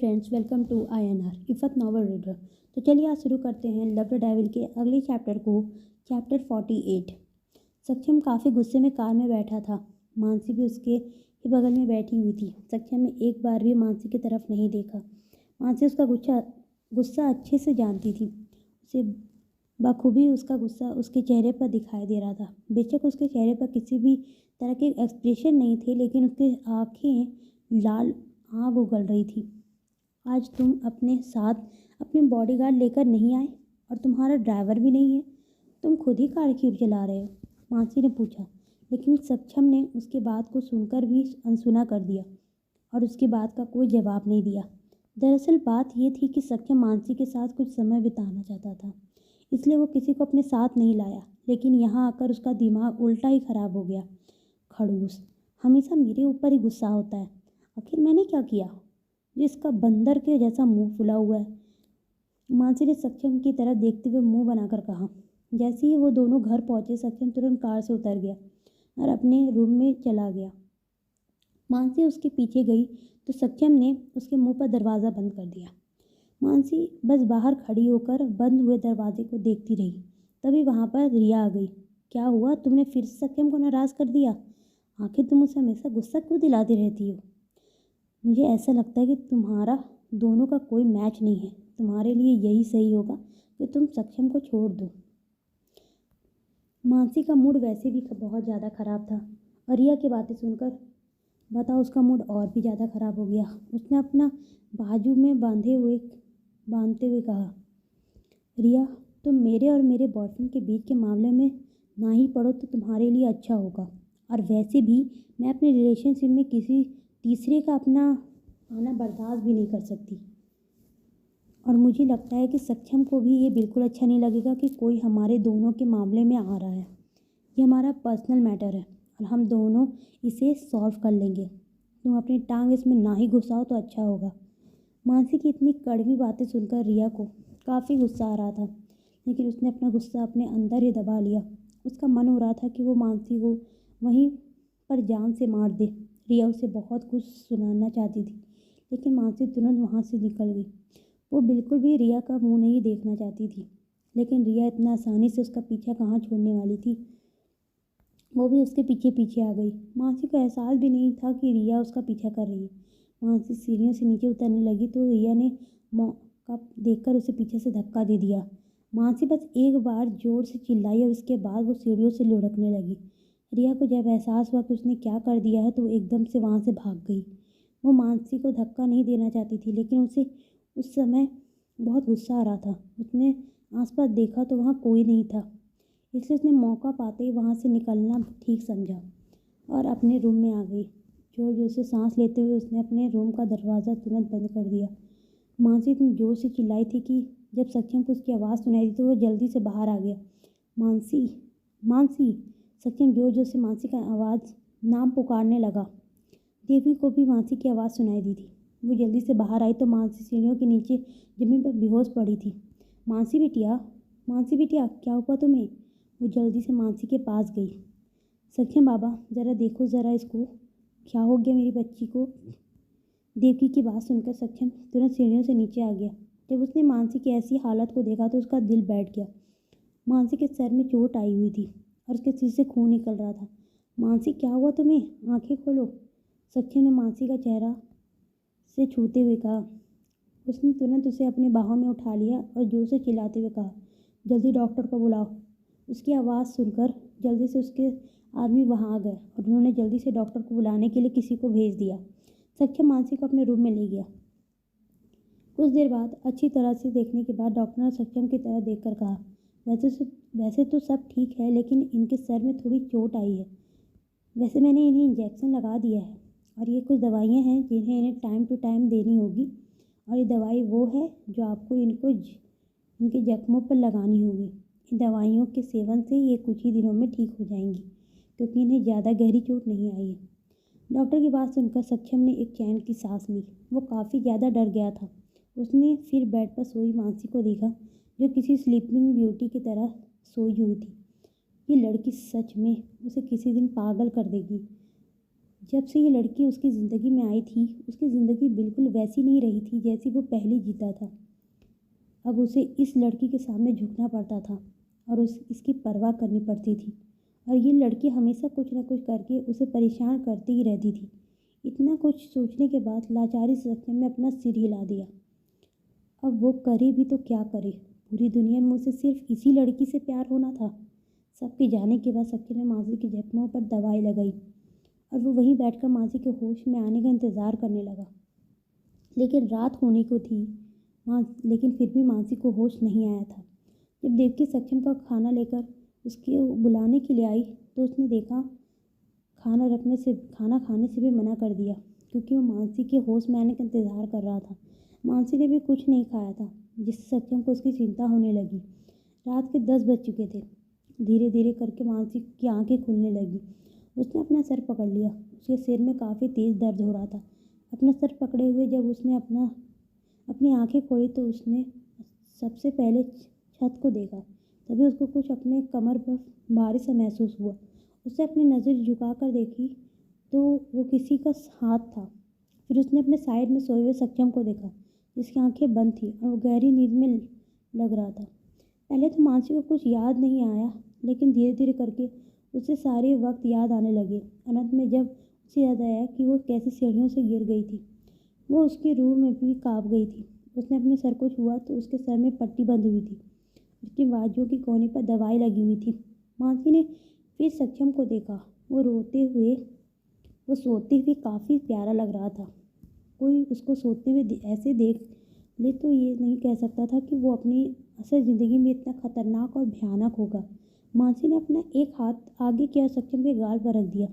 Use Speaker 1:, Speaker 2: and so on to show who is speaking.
Speaker 1: Friends, welcome to INR Iffat novel reader. तो चलिए आज शुरू करते हैं लव द डेविल के अगले चैप्टर को। चैप्टर 48। सक्षम काफ़ी गुस्से में कार में बैठा था। मानसी भी उसके ही बगल में बैठी हुई थी। सक्षम ने एक बार भी मानसी की तरफ नहीं देखा। मानसी उसका गुस्सा अच्छे से जानती थी। उसे बखूबी उसका गुस्सा उसके चेहरे पर दिखाई दे रहा था। बेशक उसके चेहरे पर किसी भी तरह के एक्सप्रेशन नहीं थे, लेकिन उसकी आंखें लाल आग उगल रही थी। आज तुम अपने साथ अपने बॉडीगार्ड लेकर नहीं आए और तुम्हारा ड्राइवर भी नहीं है। तुम खुद ही कार क्यों चला रहे हो? मानसी ने पूछा, लेकिन सक्षम ने उसके बात को सुनकर भी अनसुना कर दिया और उसकी बात का कोई जवाब नहीं दिया। दरअसल बात यह थी कि सक्षम मानसी के साथ कुछ समय बिताना चाहता था, इसलिए वो किसी को अपने साथ नहीं लाया। लेकिन यहाँ आकर उसका दिमाग उल्टा ही खराब हो गया। खड़ूस हमेशा मेरे ऊपर ही गुस्सा होता है। आखिर मैंने क्या किया जो इसका बंदर के जैसा मुंह फुला हुआ है? मानसी ने सक्षम की तरफ देखते हुए मुंह बनाकर कहा। जैसे ही वो दोनों घर पहुंचे, सक्षम तुरंत कार से उतर गया और अपने रूम में चला गया। मानसी उसके पीछे गई तो सक्षम ने उसके मुंह पर दरवाज़ा बंद कर दिया। मानसी बस बाहर खड़ी होकर बंद हुए दरवाजे को देखती रही। तभी वहाँ पर रिया आ गई। क्या हुआ? तुमने फिर सक्षम को नाराज़ कर दिया? आखिर तुम उसे हमेशा गुस्सा क्यों दिलाती रहती हो? मुझे ऐसा लगता है कि तुम्हारा दोनों का कोई मैच नहीं है। तुम्हारे लिए यही सही होगा कि तुम सक्षम को छोड़ दो। मानसी का मूड वैसे भी बहुत ज़्यादा ख़राब था और रिया की बातें सुनकर बताओ उसका मूड और भी ज़्यादा ख़राब हो गया। उसने अपना बाजू में बांधते हुए कहा, रिया, तुम मेरे और मेरे बॉयफ्रेंड के बीच के मामले में ना ही पड़ो तो तुम्हारे लिए अच्छा होगा। और वैसे भी मैं अपने रिलेशनशिप में किसी तीसरे का अपना आना बर्दाश्त भी नहीं कर सकती। और मुझे लगता है कि सक्षम को भी ये बिल्कुल अच्छा नहीं लगेगा कि कोई हमारे दोनों के मामले में आ रहा है। ये हमारा पर्सनल मैटर है और हम दोनों इसे सॉल्व कर लेंगे। तुम अपनी टांग इसमें ना ही घुसाओ तो अच्छा होगा। मानसी की इतनी कड़वी बातें सुनकर रिया को काफ़ी गुस्सा आ रहा था, लेकिन उसने अपना गुस्सा अपने अंदर ही दबा लिया। उसका मन हो रहा था कि वो मानसी को वहीं पर जान से मार दे। रिया उसे बहुत कुछ सुनाना चाहती थी, लेकिन मानसी तुरंत वहाँ से निकल गई। वो बिल्कुल भी रिया का मुंह नहीं देखना चाहती थी, लेकिन रिया इतना आसानी से उसका पीछा कहाँ छोड़ने वाली थी। वो भी उसके पीछे पीछे आ गई। मानसी को एहसास भी नहीं था कि रिया उसका पीछा कर रही है। मानसी सीढ़ियों से नीचे उतरने लगी तो रिया ने मौका देखकर उसे पीछे से धक्का दे दिया। मानसी बस एक बार जोर से चिल्लाई और उसके बाद वो सीढ़ियों से लुढ़कने लगी। रिया को जब एहसास हुआ कि उसने क्या कर दिया है तो वो एकदम से वहाँ से भाग गई। वो मानसी को धक्का नहीं देना चाहती थी, लेकिन उसे उस समय बहुत गुस्सा आ रहा था। उसने आसपास देखा तो वहाँ कोई नहीं था, इसलिए उसने मौका पाते ही वहाँ से निकलना ठीक समझा और अपने रूम में आ गई। जोर जोर से सांस लेते हुए उसने अपने रूम का दरवाज़ा तुरंत बंद कर दिया। मानसी इतनी जोर से चिल्लाई थी कि जब सक्षम को उसकी आवाज़ सुनाई दी तो वो जल्दी से बाहर आ गया। मानसी, मानसी! सक्षम जोर जोर से मानसी का आवाज़ नाम पुकारने लगा। देवी को भी मानसी की आवाज़ सुनाई दी थी। वो जल्दी से बाहर आई तो मानसी सीढ़ियों के नीचे ज़मीन पर बेहोश पड़ी थी। मानसी बिटिया, मानसी बिटिया, क्या हुआ तुम्हें? वो जल्दी से मानसी के पास गई। सक्षम बाबा, ज़रा देखो ज़रा इसको, क्या हो गया मेरी बच्ची को? देवकी की बात सुनकर सक्षम तुरंत सीढ़ियों से नीचे आ गया। जब उसने मानसी की ऐसी हालत को देखा तो उसका दिल बैठ गया। मानसी के सर में चोट आई हुई थी और उसके सिर से खून निकल रहा था। मानसी, क्या हुआ तुम्हें? आंखें खोलो, सक्षम ने मानसी का चेहरा से छूते हुए कहा। उसने तुरंत उसे अपने बाहों में उठा लिया और जोर से चिल्लाते हुए कहा, जल्दी डॉक्टर को बुलाओ। उसकी आवाज़ सुनकर जल्दी से उसके आदमी वहाँ आ गए और उन्होंने जल्दी से डॉक्टर को बुलाने के लिए किसी को भेज दिया। सक्षम मानसी को अपने रूम में ले गया। कुछ देर बाद अच्छी तरह से देखने के बाद डॉक्टर ने सक्षम की तरह देखकर कहा, वैसे तो सब ठीक है, लेकिन इनके सर में थोड़ी चोट आई है। वैसे मैंने इन्हें इंजेक्शन लगा दिया है और ये कुछ दवाइयाँ हैं जिन्हें इन्हें टाइम टू टाइम देनी होगी, और ये दवाई वो है जो आपको इनके जख्मों पर लगानी होगी। इन दवाइयों के सेवन से ये कुछ ही दिनों में ठीक हो जाएंगी, क्योंकि इन्हें ज़्यादा गहरी चोट नहीं आई है। डॉक्टर की बात सुनकर सक्षम ने एक चैन की सांस ली। वो काफ़ी ज़्यादा डर गया था। उसने फिर बेड पर सोई मानसी को देखा, जो किसी स्लीपिंग ब्यूटी की तरह सोई हुई थी। ये लड़की सच में उसे किसी दिन पागल कर देगी। जब से ये लड़की उसकी ज़िंदगी में आई थी, उसकी ज़िंदगी बिल्कुल वैसी नहीं रही थी जैसी वो पहले जीता था। अब उसे इस लड़की के सामने झुकना पड़ता था और इसकी परवाह करनी पड़ती थी। और ये लड़की हमेशा कुछ ना कुछ करके उसे परेशान करती ही रहती थी। इतना कुछ सोचने के बाद लाचारी से सत्यम ने अपना सिर हिला दिया। अब वो करे भी तो क्या करे? पूरी दुनिया में उसे सिर्फ इसी लड़की से प्यार होना था। सबके जाने के बाद सत्यम ने मांसी के जख्मों पर दवाई लगाई और वो वहीं बैठकर मांसी के होश में आने का इंतज़ार करने लगा। लेकिन रात होने को थी, लेकिन फिर भी मांसी को होश नहीं आया था। जब देवकी सक्षम का खाना लेकर उसके बुलाने के लिए आई तो उसने देखा खाना खाने से भी मना कर दिया, क्योंकि वो मानसी के होश में आने का इंतज़ार कर रहा था। मानसी ने भी कुछ नहीं खाया था, जिससे सक्षम को उसकी चिंता होने लगी। रात के 10 बज चुके थे। धीरे धीरे करके मानसी की आंखें खुलने लगी। उसने अपना सर पकड़ लिया। उसके सिर में काफ़ी तेज़ दर्द हो रहा था। अपना सर पकड़े हुए जब उसने अपनी आंखें खोली तो उसने सबसे पहले छत को देखा। तभी उसको कुछ अपने कमर पर भारी सा महसूस हुआ। उसने अपनी नज़र झुका कर देखी तो वो किसी का हाथ था। फिर उसने अपने साइड में सोए हुए सक्षम को देखा, जिसकी आंखें बंद थी और वो गहरी नींद में लग रहा था। पहले तो मानसी को कुछ याद नहीं आया, लेकिन धीरे धीरे करके उसे सारे वक्त याद आने लगे। अंत में जब उसे याद आया कि वो कैसे सीढ़ियों से गिर गई थी, वो उसकी रूह में भी काँप गई थी। उसने अपने सर को छुआ तो उसके सर में पट्टी बंधी हुई थी। उसकी बाजुओं के कोने पर दवाई लगी हुई थी। मानसी ने फिर सक्षम को देखा। वो सोते हुए काफ़ी प्यारा लग रहा था। कोई उसको सोते हुए ऐसे देख ले तो ये नहीं कह सकता था कि वो अपनी असल ज़िंदगी में इतना खतरनाक और भयानक होगा। मानसी ने अपना एक हाथ आगे किया और सक्षम के गाल पर रख दिया।